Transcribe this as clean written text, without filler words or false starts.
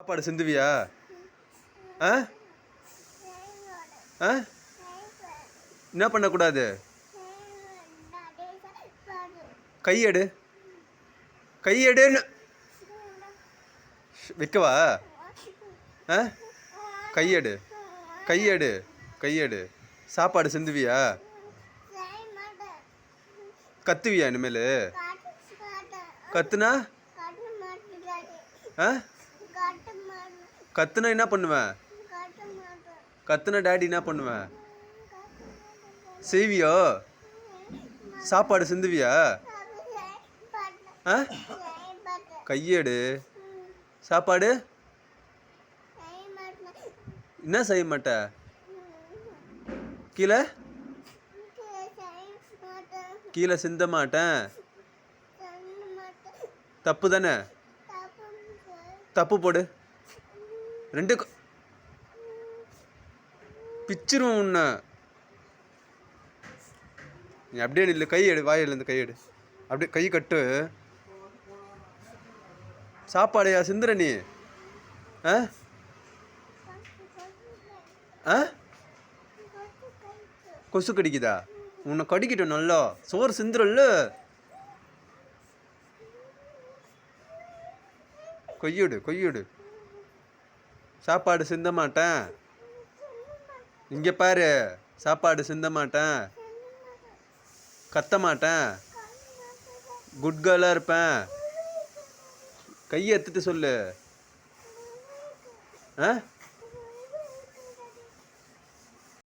சாப்பாடு சிந்துவியா? ஆ ஆ என்ன பண்ணக்கூடாது? கையெடு, கையெடுன்னு வைக்கவா? ஆ கையெடு, கையெடு, கையெடு. சாப்பாடு சிந்துவியா? கத்துவியா இனிமேல்? கத்துனா ஆ கத்துனா என்ன பண்ணுவேன்? கத்துனா டேடி என்ன பண்ணுவேன்? செய்வியோ? சாப்பாடு சிந்துவியா? ஆ கையெடு. சாப்பாடு என்ன செய்ய மாட்ட? கீழே கீழே சிந்த மாட்டேன். தப்பு தானே? தப்பு போடு. ரெண்டு பிச்சிரும் உன்னை. நீ அப்படியே இல்லை, கையெடு, வாயிலேருந்து கையெடு. அப்படியே கை கட்டு. சாப்பாடையா சிந்துற நீ? ஆ ஆ கொசு கடிக்குதா? உன்னை கடிக்கிட்டோம் நல்லா. சோறு சிந்துறல்ல. கொய்யுடு, கொய்யுடு. சாப்பாடு சிந்த மாட்டேன். இங்கே பாரு, சாப்பாடு சிந்த மாட்டேன். கத்த மாட்டேன். குட் கேர்ளாக இருப்பேன். கையை எடுத்துட்டு சொல்லு. ஆ